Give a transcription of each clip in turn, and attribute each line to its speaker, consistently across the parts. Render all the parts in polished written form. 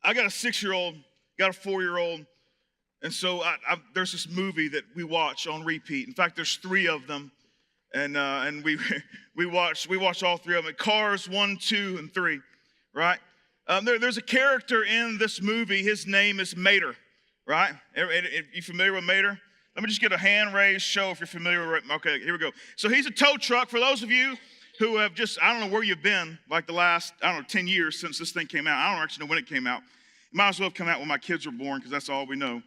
Speaker 1: I got a 6-year-old, got a 4-year-old, and so there's this movie that we watch on repeat. In fact, there's 3 of them, and we we watch all 3 of them. Cars 1, 2, and 3, right? There's a character in this movie. His name is Mater, right? You familiar with Mater? Let me just get a hand raised show if you're familiar with it. Okay, here we go. So he's a tow truck. For those of you who have I don't know where you've been, like the last, 10 years since this thing came out. I don't actually know when it came out. It might as well have come out when my kids were born because that's all we know,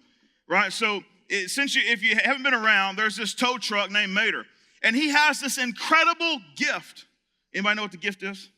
Speaker 1: right? So if you haven't been around, there's this tow truck named Mater. And he has this incredible gift. Anybody know what the gift is?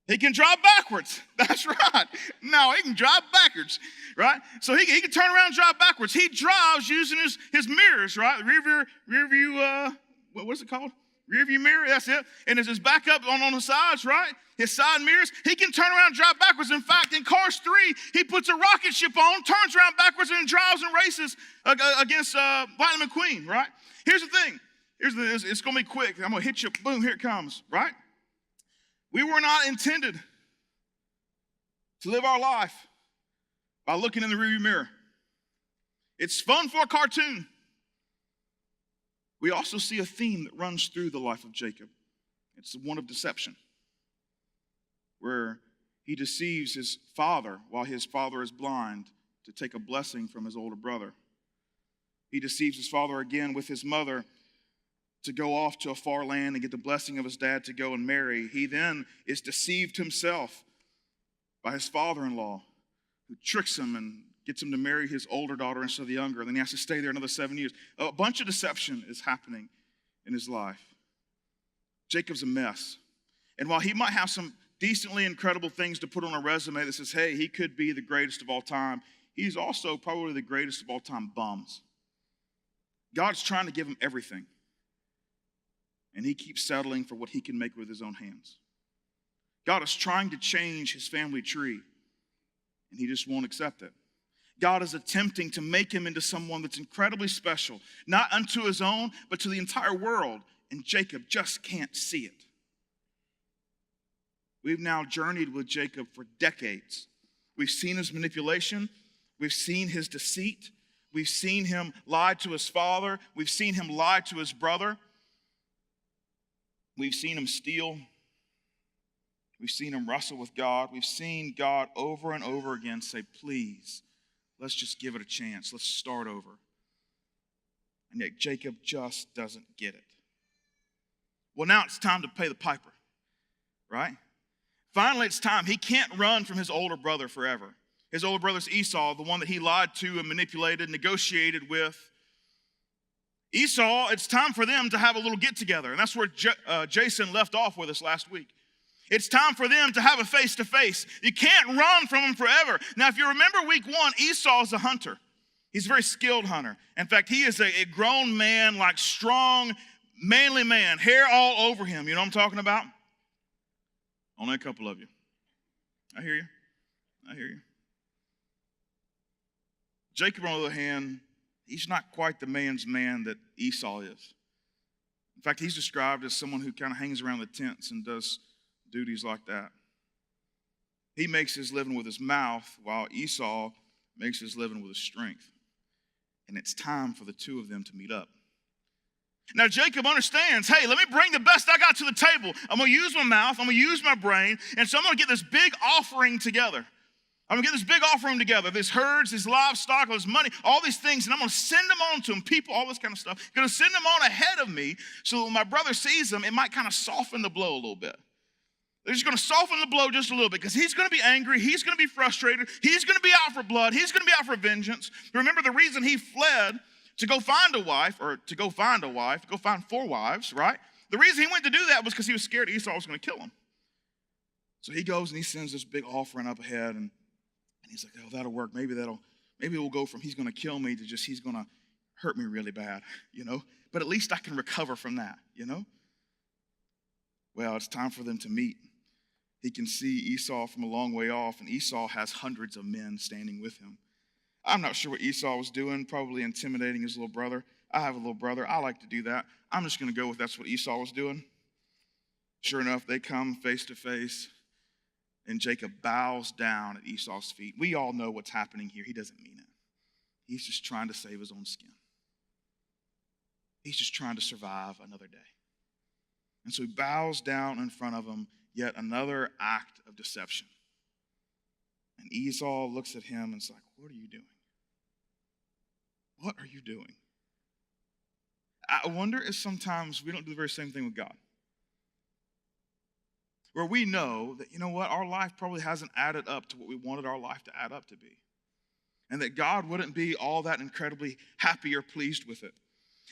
Speaker 1: He can drive backwards. That's right. No, he can drive backwards, right? So he can turn around and drive backwards. He drives using his mirrors, right? Rear view, what is it called? Rear view mirror, that's it. And there's his backup on the sides, right? His side mirrors. He can turn around and drive backwards. In fact, in Cars 3, he puts a rocket ship on, turns around backwards, and drives and races against Lightning McQueen, right? Here's the thing. It's going to be quick. I'm going to hit you. Boom, here it comes, right? We were not intended to live our life by looking in the rearview mirror. It's fun for a cartoon. We also see a theme that runs through the life of Jacob. It's one of deception, where he deceives his father while his father is blind to take a blessing from his older brother. He deceives his father again with his mother to go off to a far land and get the blessing of his dad to go and marry. He then is deceived himself by his father-in-law, who tricks him and gets him to marry his older daughter instead of the younger. And then he has to stay there another 7 years. A bunch of deception is happening in his life. Jacob's a mess. And while he might have some decently incredible things to put on a resume that says, hey, he could be the greatest of all time, he's also probably the greatest of all time bums. God's trying to give him everything. And he keeps settling for what he can make with his own hands. God is trying to change his family tree, and he just won't accept it. God is attempting to make him into someone that's incredibly special, not unto his own, but to the entire world, and Jacob just can't see it. We've now journeyed with Jacob for decades. We've seen his manipulation. We've seen his deceit. We've seen him lie to his father. We've seen him lie to his brother. We've seen him steal. We've seen him wrestle with God. We've seen God over and over again say, please, let's just give it a chance. Let's start over. And yet Jacob just doesn't get it. Well, now it's time to pay the piper, right? Finally, it's time. He can't run from his older brother forever. His older brother's Esau, the one that he lied to and manipulated, negotiated with. Esau, it's time for them to have a little get-together. And that's where Jason left off with us last week. It's time for them to have a face-to-face. You can't run from him forever. Now, if you remember week 1, Esau is a hunter. He's a very skilled hunter. In fact, he is a grown man, like strong, manly man, hair all over him. You know what I'm talking about? Only a couple of you. I hear you. I hear you. Jacob, on the other hand, he's not quite the man's man that Esau is. In fact, he's described as someone who kind of hangs around the tents and does duties like that. He makes his living with his mouth, while Esau makes his living with his strength. And it's time for the two of them to meet up. Now, Jacob understands, hey, let me bring the best I got to the table. I'm going to use my mouth. I'm going to use my brain. And so I'm going to get this big offering together. I'm going to get this big offering together, this herds, this livestock, this money, all these things, and I'm going to send them on to them, people, all this kind of stuff. I'm going to send them on ahead of me so that when my brother sees them, it might kind of soften the blow a little bit. They're just going to soften the blow just a little bit because he's going to be angry. He's going to be frustrated. He's going to be out for blood. He's going to be out for vengeance. Remember, the reason he fled to go find a wife, or to go find 4 wives, right? The reason he went to do that was because he was scared Esau was going to kill him. So he goes and he sends this big offering up ahead, and he's like, oh, that'll work. Maybe we'll go from he's going to kill me to just he's going to hurt me really bad, you know? But at least I can recover from that, you know? Well, it's time for them to meet. He can see Esau from a long way off, and Esau has hundreds of men standing with him. I'm not sure what Esau was doing, probably intimidating his little brother. I have a little brother. I like to do that. I'm just going to go with that's what Esau was doing. Sure enough, they come face to face. And Jacob bows down at Esau's feet. We all know what's happening here. He doesn't mean it. He's just trying to save his own skin. He's just trying to survive another day. And so he bows down in front of him, yet another act of deception. And Esau looks at him and is like, what are you doing? What are you doing? I wonder if sometimes we don't do the very same thing with God. Where we know that, you know what, our life probably hasn't added up to what we wanted our life to add up to be. And that God wouldn't be all that incredibly happy or pleased with it.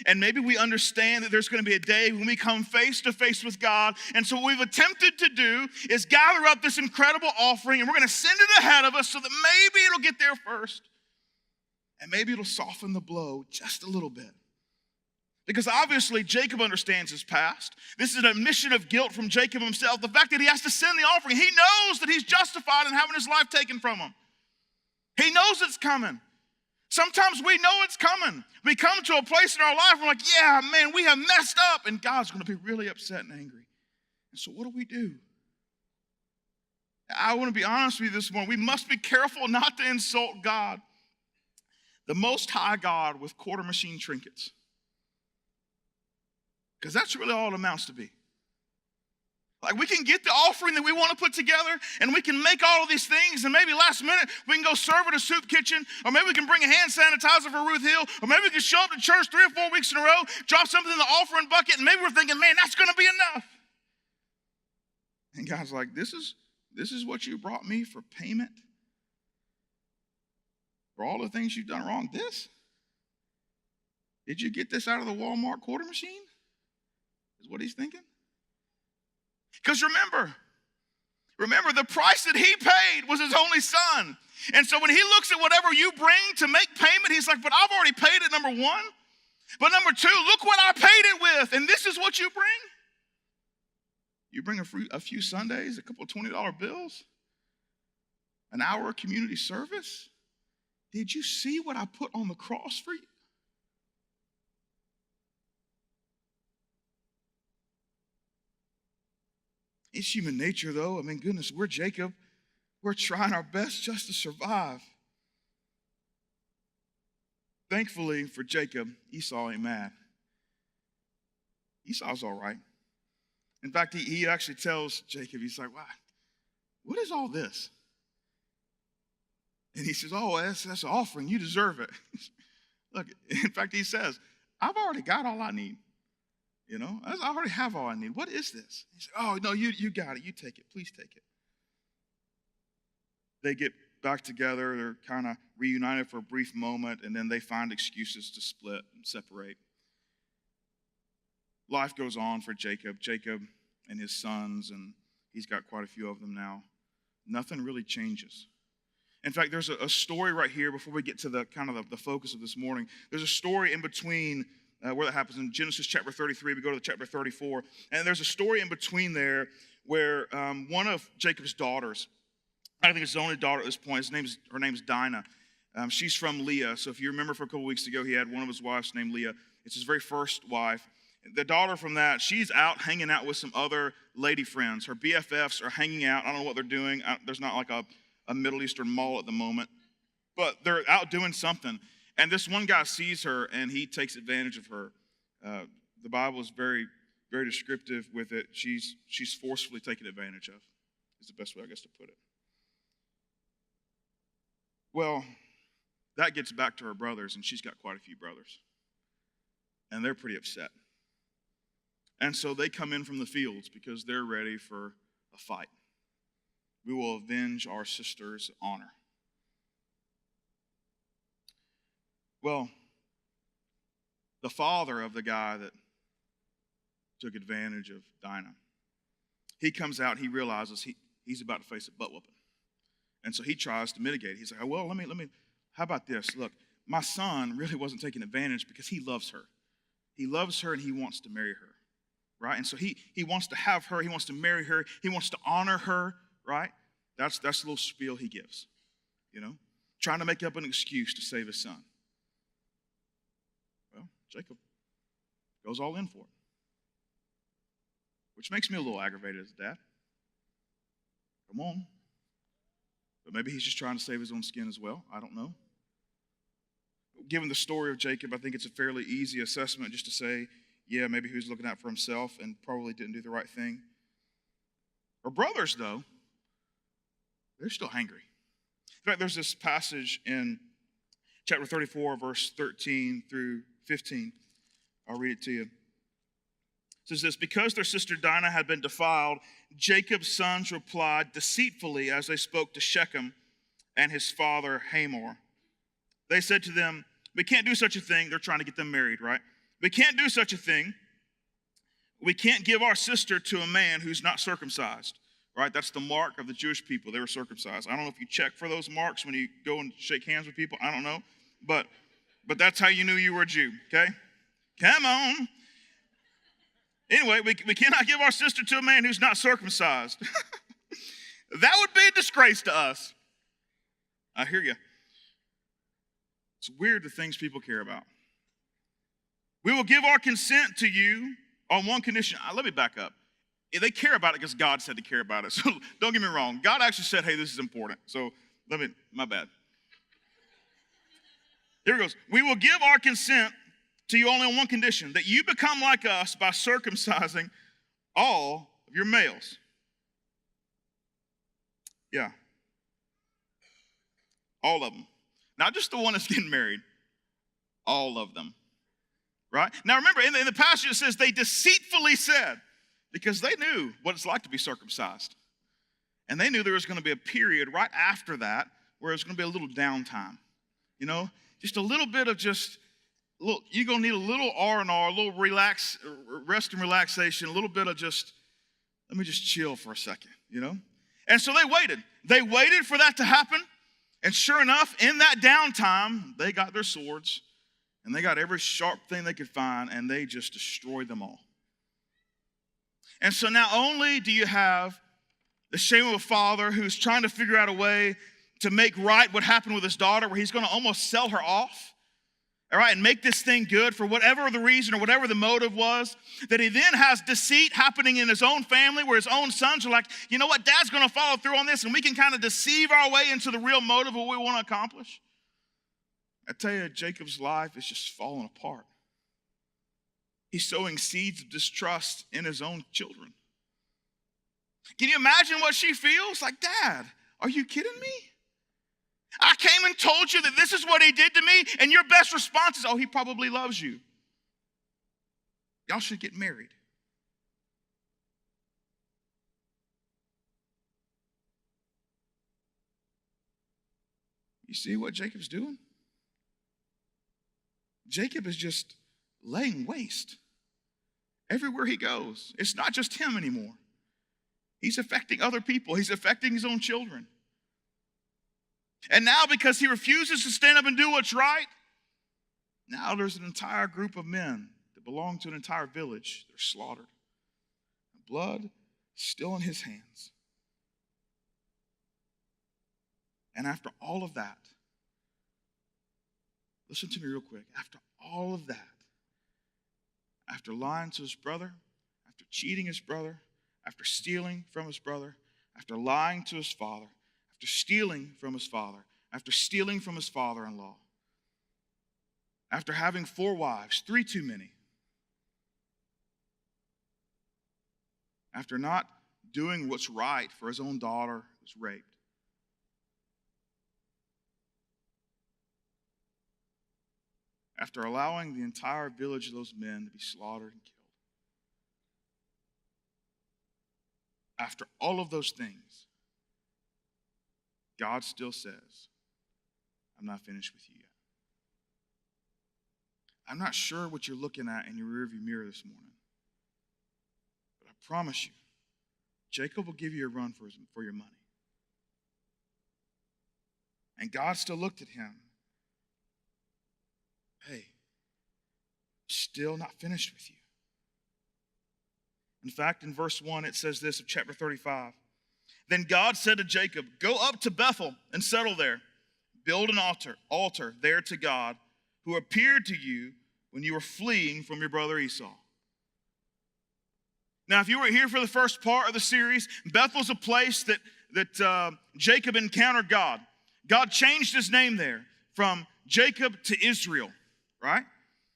Speaker 1: And maybe we understand that there's going to be a day when we come face to face with God. And so what we've attempted to do is gather up this incredible offering, and we're going to send it ahead of us so that maybe it'll get there first. And maybe it'll soften the blow just a little bit. Because obviously Jacob understands his past. This is an admission of guilt from Jacob himself. The fact that he has to send the offering. He knows that he's justified in having his life taken from him. He knows it's coming. Sometimes we know it's coming. We come to a place in our life, we're like, yeah, man, we have messed up. And God's going to be really upset and angry. And so what do? I want to be honest with you this morning. We must be careful not to insult God. The Most High God with quarter machine trinkets. Because that's really all it amounts to be. Like, we can get the offering that we want to put together, and we can make all of these things, and maybe last minute we can go serve at a soup kitchen, or maybe we can bring a hand sanitizer for Ruth Hill, or maybe we can show up to church 3 or 4 weeks in a row, drop something in the offering bucket, and maybe we're thinking, man, that's going to be enough. And God's like, this is what you brought me for payment? For all the things you've done wrong? This? Did you get this out of the Walmart quarter machine? Is what he's thinking? Because remember, the price that he paid was his only son. And so when he looks at whatever you bring to make payment, he's like, but I've already paid it, number one. But number two, look what I paid it with, and this is what you bring? You bring a few Sundays, a couple of $20 bills, an hour of community service? Did you see what I put on the cross for you? It's human nature, though. I mean, goodness, we're Jacob. We're trying our best just to survive. Thankfully for Jacob, Esau ain't mad. Esau's all right. In fact, he actually tells Jacob, he's like, wow, what is all this? And he says, oh, that's an offering. You deserve it. Look, in fact, he says, I've already got all I need. You know, I already have all I need. What is this? He said, oh, no, you got it. You take it. Please take it. They get back together. They're kind of reunited for a brief moment, and then they find excuses to split and separate. Life goes on for Jacob and his sons, and he's got quite a few of them now. Nothing really changes. In fact, there's a story right here before we get to the kind of the focus of this morning. There's a story in between where that happens in Genesis chapter 33. We go to chapter 34. And there's a story in between there where one of Jacob's daughters, I think it's his only daughter at this point, her name's Dinah. She's from Leah. So if you remember from a couple weeks ago, he had one of his wives named Leah. It's his very first wife. The daughter from that, she's out hanging out with some other lady friends. Her BFFs are hanging out. I don't know what they're doing. There's not like a Middle Eastern mall at the moment. But they're out doing something. And this one guy sees her, and he takes advantage of her. The Bible is very, very descriptive with it. She's forcefully taken advantage of, is the best way, I guess, to put it. Well, that gets back to her brothers, and she's got quite a few brothers. And they're pretty upset. And so they come in from the fields because they're ready for a fight. We will avenge our sister's honor. Well, the father of the guy that took advantage of Dinah, he comes out, he realizes he's about to face a butt whooping. And so he tries to mitigate. He's like, well, let me, how about this? Look, my son really wasn't taking advantage because he loves her. He loves her and he wants to marry her, right? And so he wants to have her, he wants to marry her, he wants to honor her, right? That's the little spiel he gives, you know, trying to make up an excuse to save his son. Well, Jacob goes all in for it, which makes me a little aggravated as a dad. Come on, But maybe he's just trying to save his own skin as well. I don't know. Given the story of Jacob, I think it's a fairly easy assessment just to say, yeah, maybe he was looking out for himself and probably didn't do the right thing. Our brothers, though, they're still hangry. In fact, there's this passage in chapter 34, verse 13 through 15. I'll read it to you. It says this, because their sister Dinah had been defiled, Jacob's sons replied deceitfully as they spoke to Shechem and his father Hamor. They said to them, we can't do such a thing. They're trying to get them married, right? We can't do such a thing. We can't give our sister to a man who's not circumcised, right? That's the mark of the Jewish people. They were circumcised. I don't know if you check for those marks when you go and shake hands with people. I don't know. But that's how you knew you were a Jew, okay? Come on. Anyway, we cannot give our sister to a man who's not circumcised. That would be a disgrace to us. I hear you. It's weird the things people care about. We will give our consent to you on one condition. Let me back up. They care about it because God said to care about it. So don't get me wrong. God actually said, hey, this is important. So my bad. Here it goes. We will give our consent to you only on one condition, that you become like us by circumcising all of your males. Yeah. All of them. Not just the one that's getting married. All of them. Right? Now remember, in the passage it says they deceitfully said, because they knew what it's like to be circumcised. And they knew there was going to be a period right after that where it was going to be a little downtime. You know, just a little bit of you're going to need a little R&R, a little rest and relaxation, a little bit of let me just chill for a second, you know? And so they waited. They waited for that to happen. And sure enough, in that downtime, they got their swords and they got every sharp thing they could find and they just destroyed them all. And so not only do you have the shame of a father who's trying to figure out a way to make right what happened with his daughter, where he's going to almost sell her off, all right, and make this thing good for whatever the reason or whatever the motive was, that he then has deceit happening in his own family where his own sons are like, you know what, Dad's going to follow through on this, and we can kind of deceive our way into the real motive of what we want to accomplish. I tell you, Jacob's life is just falling apart. He's sowing seeds of distrust in his own children. Can you imagine what she feels? Like, Dad, are you kidding me? I came and told you that this is what he did to me, and your best response is, oh, he probably loves you. Y'all should get married. You see what Jacob's doing? Jacob is just laying waste everywhere he goes. It's not just him anymore. He's affecting other people. He's affecting his own children. And now, because he refuses to stand up and do what's right, now there's an entire group of men that belong to an entire village. They're slaughtered. Blood still in his hands. And after all of that, listen to me real quick. After all of that, after lying to his brother, after cheating his brother, after stealing from his brother, after lying to his father, after stealing from his father, after stealing from his father-in-law, after having 4 wives, 3 too many, after not doing what's right for his own daughter who was raped, after allowing the entire village of those men to be slaughtered and killed, after all of those things, God still says, I'm not finished with you yet. I'm not sure what you're looking at in your rearview mirror this morning, but I promise you, Jacob will give you a run for your money. And God still looked at him. Hey, still not finished with you. In fact, in verse 1, it says this of chapter 35. Then God said to Jacob, go up to Bethel and settle there. Build an altar there to God, who appeared to you when you were fleeing from your brother Esau. Now, if you were here for the first part of the series, Bethel's a place that that Jacob encountered God. God changed his name there from Jacob to Israel, right?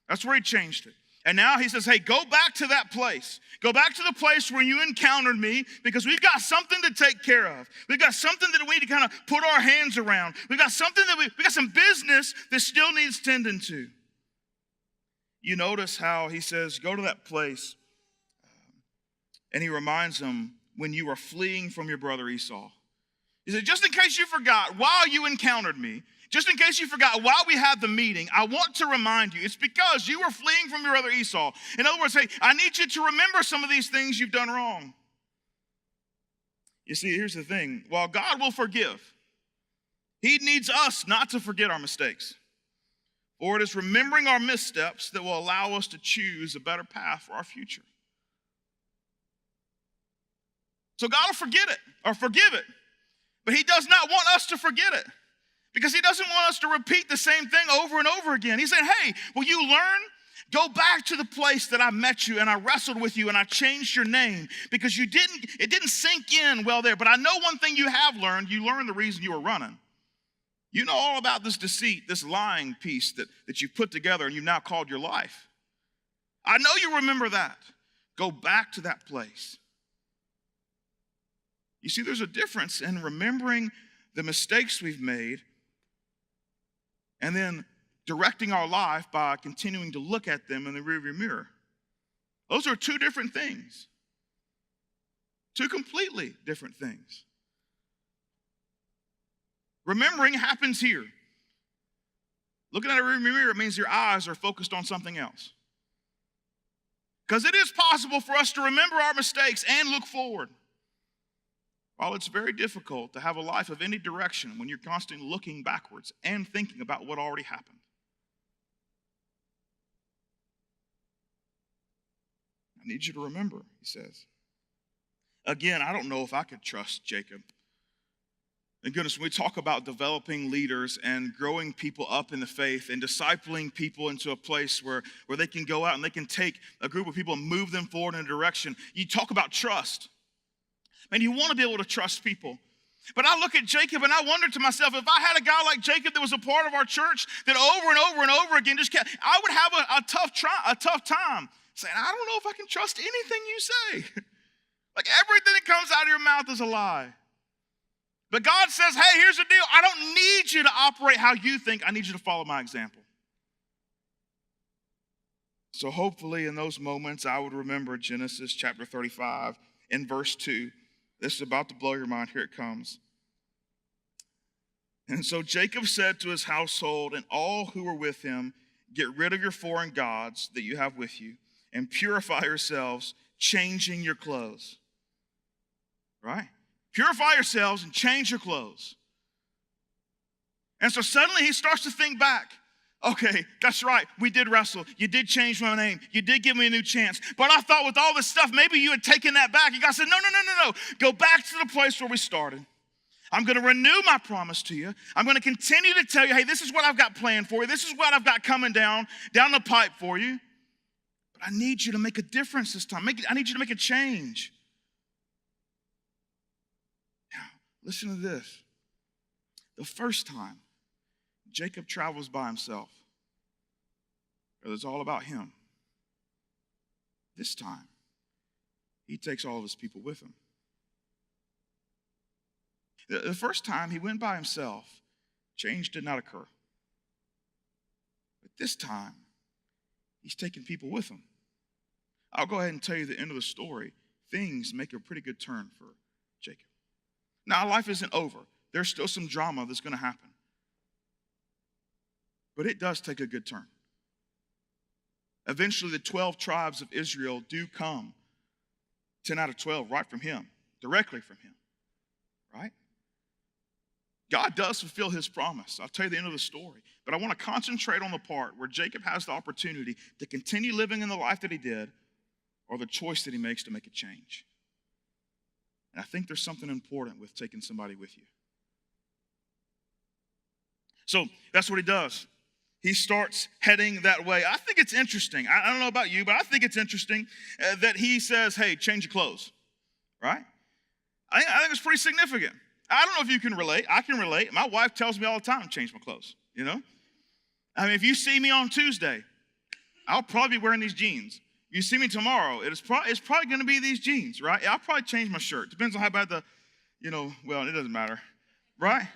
Speaker 1: That's where he changed it. And now he says, hey, go back to that place. Go back to the place where you encountered me, because we've got something to take care of. We've got something that we need to kind of put our hands around. We've got something that we got some business that still needs tending to. You notice how he says, go to that place. And he reminds them, when you were fleeing from your brother Esau. He said, just in case you forgot, while you encountered me, just in case you forgot, while we had the meeting, I want to remind you, it's because you were fleeing from your brother Esau. In other words, hey, I need you to remember some of these things you've done wrong. You see, here's the thing. While God will forgive, he needs us not to forget our mistakes. For it is remembering our missteps that will allow us to choose a better path for our future. So God will forget it or forgive it. But he does not want us to forget it, because he doesn't want us to repeat the same thing over and over again. He's saying, hey, will you learn? Go back to the place that I met you and I wrestled with you and I changed your name, because it didn't sink in well there. But I know one thing you have learned. You learned the reason you were running. You know all about this deceit, this lying piece that you put together and you've now called your life. I know you remember that. Go back to that place. You see, there's a difference in remembering the mistakes we've made and then directing our life by continuing to look at them in the rearview mirror. Those are two different things. Two completely different things. Remembering happens here. Looking at a rearview mirror means your eyes are focused on something else. Because it is possible for us to remember our mistakes and look forward. While it's very difficult to have a life of any direction when you're constantly looking backwards and thinking about what already happened. I need you to remember, he says. Again, I don't know if I could trust Jacob. And goodness, when we talk about developing leaders and growing people up in the faith and discipling people into a place where they can go out and they can take a group of people and move them forward in a direction, you talk about trust. Man, you want to be able to trust people. But I look at Jacob and I wonder to myself, if I had a guy like Jacob that was a part of our church that over and over and over again just kept, I would have a tough time saying, I don't know if I can trust anything you say. Like everything that comes out of your mouth is a lie. But God says, hey, here's the deal. I don't need you to operate how you think. I need you to follow my example. So hopefully in those moments, I would remember Genesis chapter 35 and verse 2. This is about to blow your mind. Here it comes. And so Jacob said to his household and all who were with him, get rid of your foreign gods that you have with you and purify yourselves, changing your clothes. Right? Purify yourselves and change your clothes. And so suddenly he starts to think back. Okay, that's right. We did wrestle. You did change my name. You did give me a new chance. But I thought with all this stuff, maybe you had taken that back. And God said, no. Go back to the place where we started. I'm going to renew my promise to you. I'm going to continue to tell you, hey, this is what I've got planned for you. This is what I've got coming down the pipe for you. But I need you to make a difference this time. I need you to make a change. Now, listen to this. The first time Jacob travels by himself, it's all about him. This time, he takes all of his people with him. The first time he went by himself, change did not occur. But this time, he's taking people with him. I'll go ahead and tell you the end of the story. Things make a pretty good turn for Jacob. Now, life isn't over. There's still some drama that's going to happen. But it does take a good turn. Eventually, the 12 tribes of Israel do come. 10 out of 12 right from him, directly from him, right? God does fulfill his promise. I'll tell you the end of the story. But I want to concentrate on the part where Jacob has the opportunity to continue living in the life that he did, or the choice that he makes to make a change. And I think there's something important with taking somebody with you. So that's what he does. He starts heading that way. I think it's interesting. I don't know about you, but I think it's interesting that he says, hey, change your clothes, right? I think it's pretty significant. I don't know if you can relate. I can relate. My wife tells me all the time to change my clothes, I mean, if you see me on Tuesday, I'll probably be wearing these jeans. If you see me tomorrow, it's probably going to be these jeans, right? I'll probably change my shirt. Depends on how bad well, it doesn't matter, right?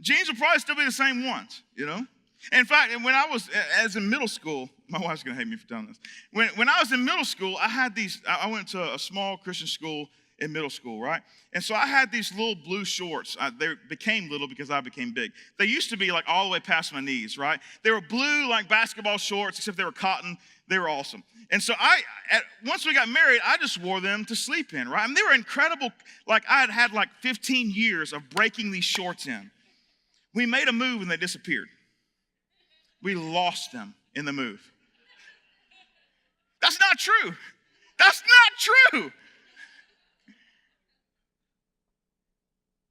Speaker 1: Jeans will probably still be the same ones, In fact, when I was in middle school, my wife's going to hate me for telling this. When I was in middle school, I went to a small Christian school in middle school, right? And so I had these little blue shorts. They became little because I became big. They used to be like all the way past my knees, right? They were blue like basketball shorts, except they were cotton. They were awesome. And so once we got married, I just wore them to sleep in, right? I mean, they were incredible. Like I had like 15 years of breaking these shorts in. We made a move and they disappeared. We lost them in the move. That's not true. That's not true.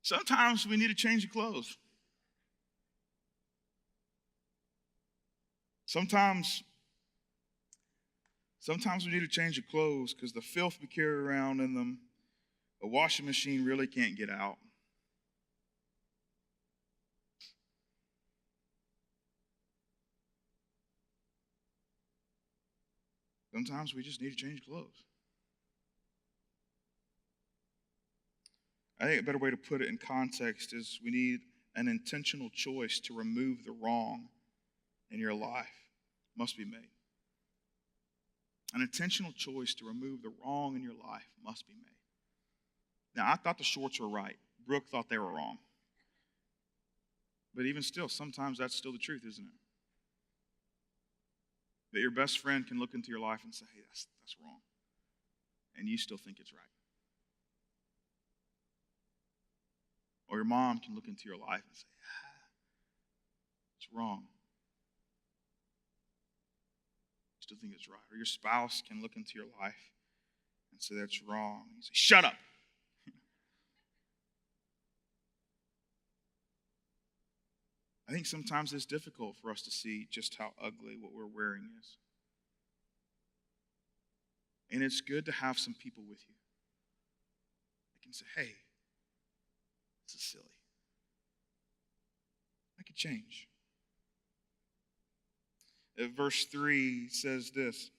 Speaker 1: Sometimes we need to change your clothes. Sometimes we need to change your clothes because the filth we carry around in them, a washing machine really can't get out. Sometimes we just need to change clothes. I think a better way to put it in context is we need an intentional choice to remove the wrong in your life must be made. An intentional choice to remove the wrong in your life must be made. Now, I thought the shorts were right. Brooke thought they were wrong. But even still, sometimes that's still the truth, isn't it? That your best friend can look into your life and say, hey, that's wrong. And you still think it's right. Or your mom can look into your life and say, it's wrong. You still think it's right. Or your spouse can look into your life and say, that's wrong. And you say, shut up. I think sometimes it's difficult for us to see just how ugly what we're wearing is. And it's good to have some people with you that can say, hey, this is silly. I could change. Verse 3 says this.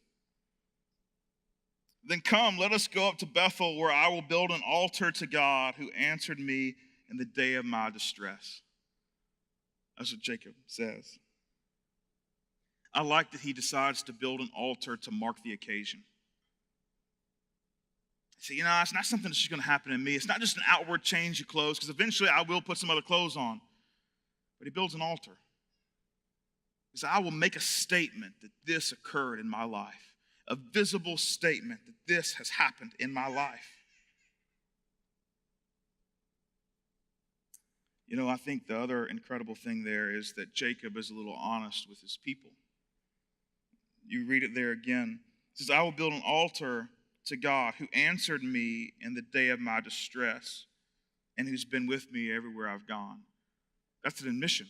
Speaker 1: Then come, let us go up to Bethel, where I will build an altar to God who answered me in the day of my distress. That's what Jacob says. I like that he decides to build an altar to mark the occasion. See, it's not something that's just going to happen in me. It's not just an outward change of clothes, because eventually I will put some other clothes on. But he builds an altar. He says, I will make a statement that this occurred in my life. A visible statement that this has happened in my life. I think the other incredible thing there is that Jacob is a little honest with his people. You read it there again. It says, I will build an altar to God who answered me in the day of my distress and who's been with me everywhere I've gone. That's an admission,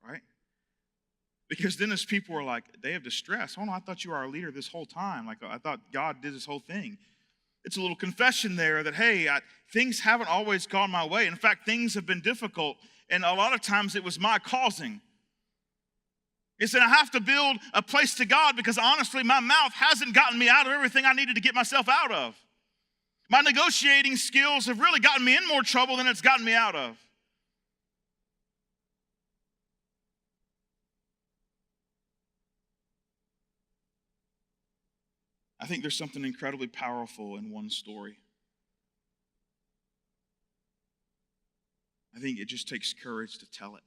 Speaker 1: right? Because then his people were like, day of distress. Oh no, I thought you were our leader this whole time. Like I thought God did this whole thing. It's a little confession there that, hey, things haven't always gone my way. In fact, things have been difficult, and a lot of times it was my causing. He said, I have to build a place to God because honestly, my mouth hasn't gotten me out of everything I needed to get myself out of. My negotiating skills have really gotten me in more trouble than it's gotten me out of. I think there's something incredibly powerful in one story. I think it just takes courage to tell it.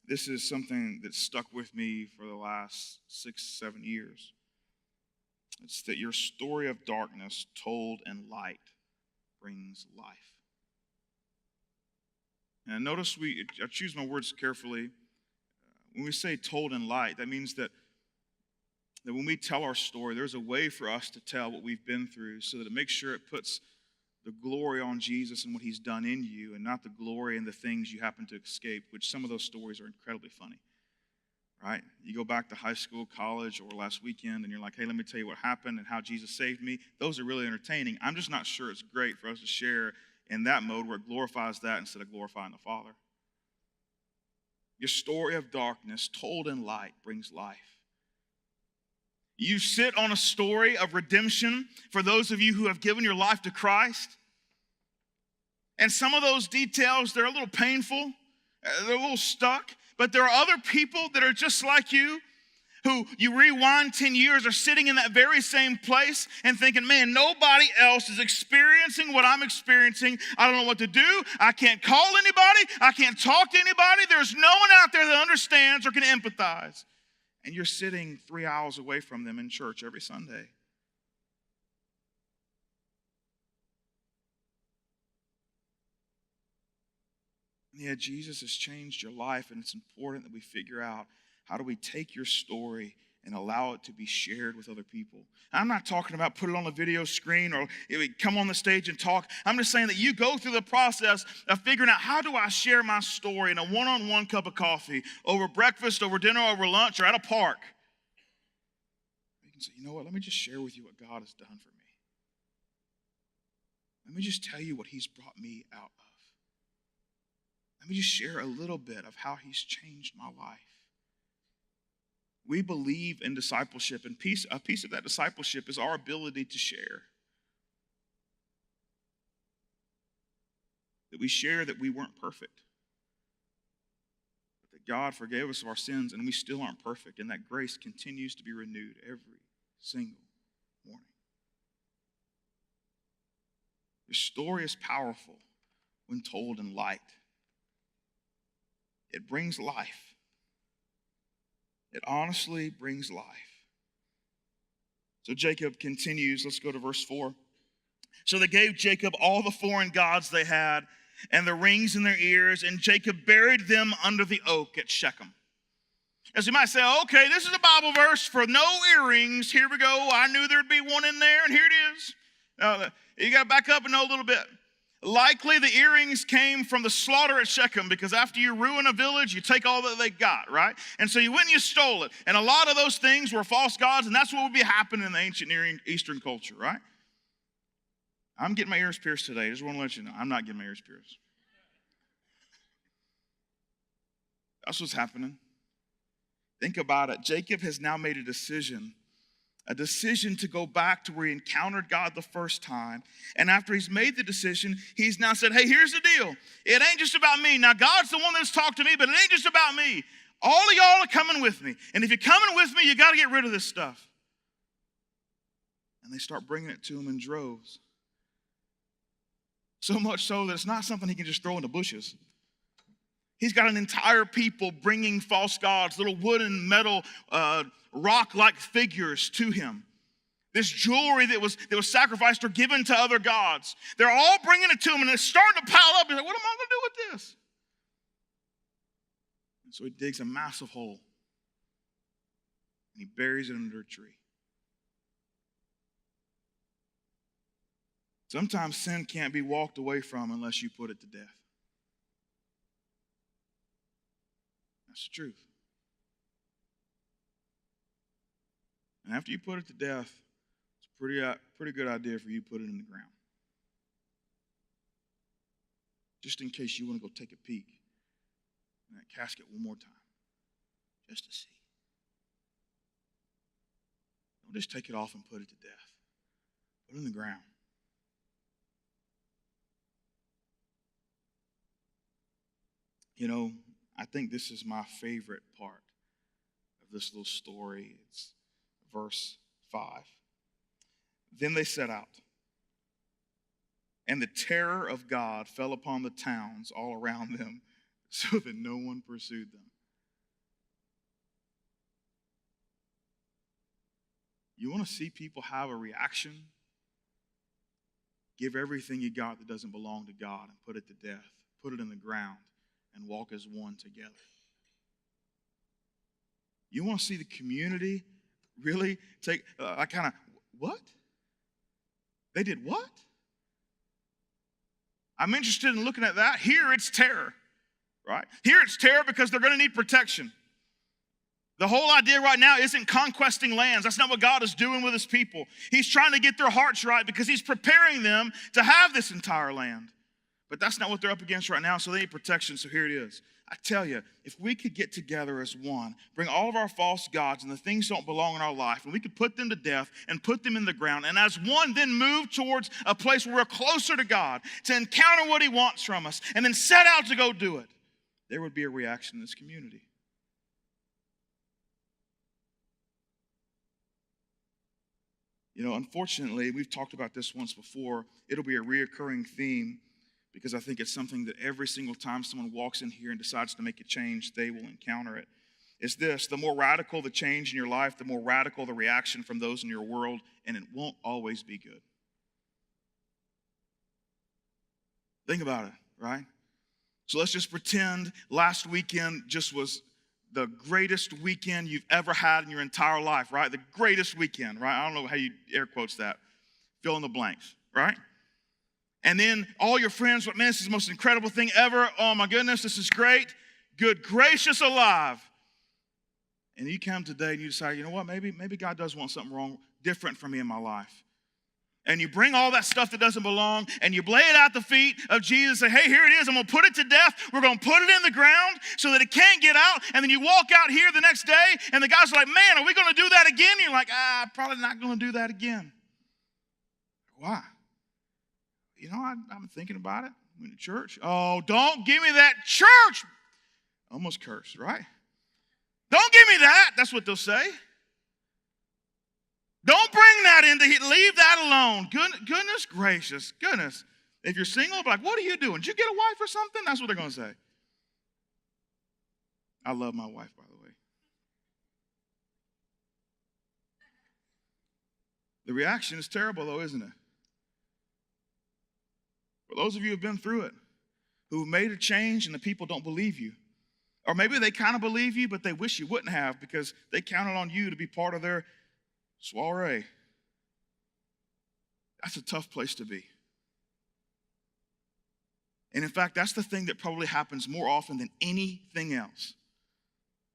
Speaker 1: This is something that stuck with me for the last 6-7 years. It's that your story of darkness told in light brings life. And notice I choose my words carefully. When we say told in light, that means that when we tell our story, there's a way for us to tell what we've been through so that it makes sure it puts the glory on Jesus and what he's done in you and not the glory in the things you happen to escape, which some of those stories are incredibly funny. right? You go back to high school, college, or last weekend, and you're like, hey, let me tell you what happened and how Jesus saved me. Those are really entertaining. I'm just not sure it's great for us to share in that mode where it glorifies that instead of glorifying the Father. Your story of darkness told in light brings life. You sit on a story of redemption for those of you who have given your life to Christ. And some of those details, they're a little painful, they're a little stuck, but there are other people that are just like you who you rewind 10 years are sitting in that very same place and thinking, man, nobody else is experiencing what I'm experiencing. I don't know what to do. I can't call anybody. I can't talk to anybody. There's no one out there that understands or can empathize. And you're sitting 3 hours away from them in church every Sunday. And yet Jesus has changed your life, and it's important that we figure out, how do we take your story and allow it to be shared with other people? I'm not talking about put it on a video screen or come on the stage and talk. I'm just saying that you go through the process of figuring out, how do I share my story in a one-on-one cup of coffee, over breakfast, over dinner, over lunch, or at a park? You can say, you know what, let me just share with you what God has done for me. Let me just tell you what he's brought me out of. Let me just share a little bit of how he's changed my life. We believe in discipleship, and a piece of that discipleship is our ability to share. That we share that we weren't perfect, but that God forgave us of our sins, and we still aren't perfect, and that grace continues to be renewed every single morning. Your story is powerful when told in light. It brings life. It honestly brings life. So Jacob continues. Let's go to verse 4. So they gave Jacob all the foreign gods they had and the rings in their ears, and Jacob buried them under the oak at Shechem. As you might say, okay, this is a Bible verse for no earrings. Here we go. I knew there'd be one in there, and here it is. You got to back up and know a little bit. Likely the earrings came from the slaughter at Shechem, because after you ruin a village, you take all that they got, right? And so you went and you stole it. And a lot of those things were false gods, and that's what would be happening in the ancient Near Eastern culture, right? I'm getting my ears pierced today. I just want to let you know, I'm not getting my ears pierced. That's what's happening. Think about it. Jacob has now made a decision to go back to where he encountered God the first time. And after he's made the decision, he's now said, hey, here's the deal. It ain't just about me. Now, God's the one that's talked to me, but it ain't just about me. All of y'all are coming with me. And if you're coming with me, you got to get rid of this stuff. And they start bringing it to him in droves. So much so that it's not something he can just throw in the bushes. He's got an entire people bringing false gods, little wooden, metal, rock-like figures to him. This jewelry that was sacrificed or given to other gods. They're all bringing it to him, and it's starting to pile up. He's like, what am I going to do with this? And so he digs a massive hole, and he buries it under a tree. Sometimes sin can't be walked away from unless you put it to death. That's the truth. And after you put it to death, it's a pretty good idea for you to put it in the ground. Just in case you want to go take a peek in that casket one more time. Just to see. Don't just take it off and put it to death. Put it in the ground. You know, I think this is my favorite part of this little story. It's verse 5. Then they set out, and the terror of God fell upon the towns all around them, so that no one pursued them. You want to see people have a reaction? Give everything you got that doesn't belong to God and put it to death. Put it in the ground. And walk as one together. You want to see the community really take, what? They did what? I'm interested in looking at that. Here it's terror, right? Here it's terror because they're going to need protection. The whole idea right now isn't conquesting lands. That's not what God is doing with his people. He's trying to get their hearts right because he's preparing them to have this entire land. But that's not what they're up against right now, so they need protection, so here it is. I tell you, if we could get together as one, bring all of our false gods and the things that don't belong in our life, and we could put them to death and put them in the ground, and as one then move towards a place where we're closer to God, to encounter what he wants from us, and then set out to go do it, there would be a reaction in this community. You know, unfortunately, we've talked about this once before. It'll be a reoccurring theme because I think it's something that every single time someone walks in here and decides to make a change, they will encounter it. It's this: the more radical the change in your life, the more radical the reaction from those in your world, and it won't always be good. Think about it, right? So let's just pretend last weekend just was the greatest weekend you've ever had in your entire life, right? The greatest weekend, right? I don't know how you air quotes that. Fill in the blanks, right? And then all your friends went, man, this is the most incredible thing ever. Oh my goodness, this is great. Good gracious alive. And you come today and you decide, you know what, maybe God does want something different for me in my life. And you bring all that stuff that doesn't belong and you lay it at the feet of Jesus and say, hey, here it is. I'm going to put it to death. We're going to put it in the ground so that it can't get out. And then you walk out here the next day and the guy's like, man, are we going to do that again? And you're like, probably not going to do that again. Why? You know, I'm thinking about it. I went to church. Oh, don't give me that church. Almost cursed, right? Don't give me that. That's what they'll say. Don't bring that into here. Leave that alone. Goodness gracious. Goodness. If you're single, be like, what are you doing? Did you get a wife or something? That's what they're going to say. I love my wife, by the way. The reaction is terrible, though, isn't it? For those of you who have been through it, who've made a change and the people don't believe you. Or maybe they kind of believe you, but they wish you wouldn't have because they counted on you to be part of their soiree. That's a tough place to be. And in fact, that's the thing that probably happens more often than anything else.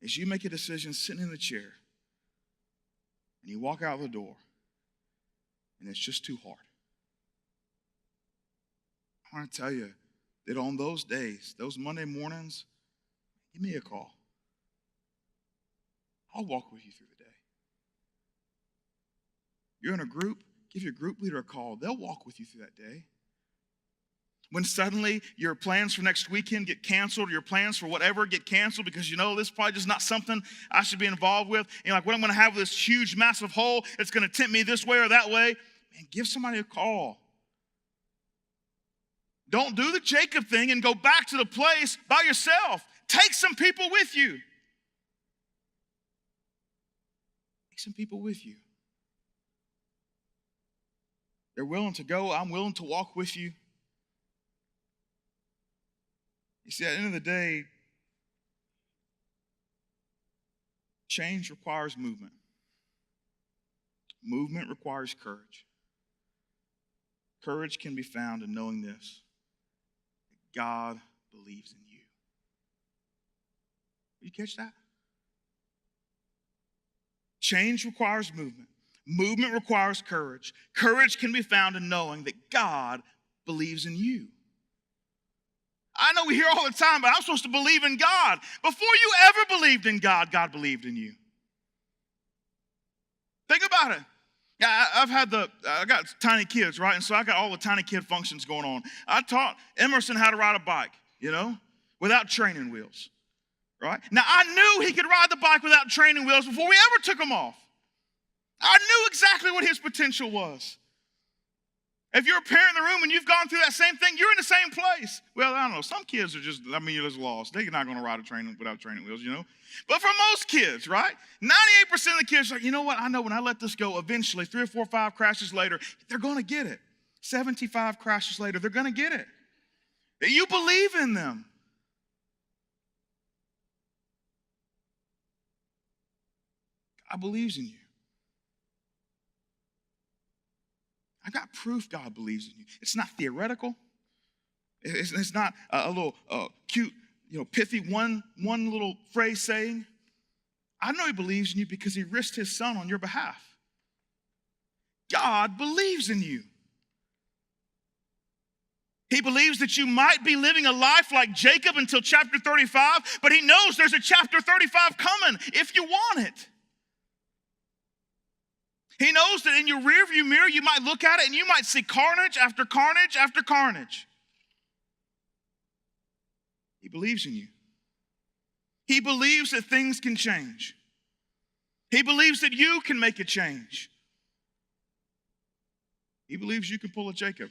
Speaker 1: Is you make a decision sitting in the chair and you walk out the door and it's just too hard. I want to tell you that on those days, those Monday mornings, give me a call. I'll walk with you through the day. You're in a group, give your group leader a call. They'll walk with you through that day. When suddenly your plans for next weekend get canceled, or your plans for whatever get canceled because you know this is probably just not something I should be involved with. And like, what I'm going to have with this huge, massive hole that's going to tempt me this way or that way. Man, give somebody a call. Don't do the Jacob thing and go back to the place by yourself. Take some people with you. Take some people with you. They're willing to go. I'm willing to walk with you. You see, at the end of the day, change requires movement. Movement requires courage. Courage can be found in knowing this: that God believes in you. You catch that? Change requires movement. Movement requires courage. Courage can be found in knowing that God believes in you. I know we hear all the time, but I'm supposed to believe in God. Before you ever believed in God, God believed in you. Think about it. Yeah, I got tiny kids, right? And so I got all the tiny kid functions going on. I taught Emerson how to ride a bike, without training wheels, right? Now, I knew he could ride the bike without training wheels before we ever took him off. I knew exactly what his potential was. If you're a parent in the room and you've gone through that same thing, you're in the same place. Well, I don't know. Some kids are just lost. They're not going to ride a train without training wheels, But for most kids, right? 98% of the kids are like, you know what? I know when I let this go, eventually, 3 or 4 or 5 crashes later, they're going to get it. 75 crashes later, they're going to get it. You believe in them. God believes in you. I got proof God believes in you. It's not theoretical. It's not a little cute, pithy one little phrase saying. I know he believes in you because he risked his son on your behalf. God believes in you. He believes that you might be living a life like Jacob until chapter 35, but he knows there's a chapter 35 coming if you want it. He knows that in your rearview mirror, you might look at it and you might see carnage after carnage after carnage. He believes in you. He believes that things can change. He believes that you can make a change. He believes you can pull a Jacob.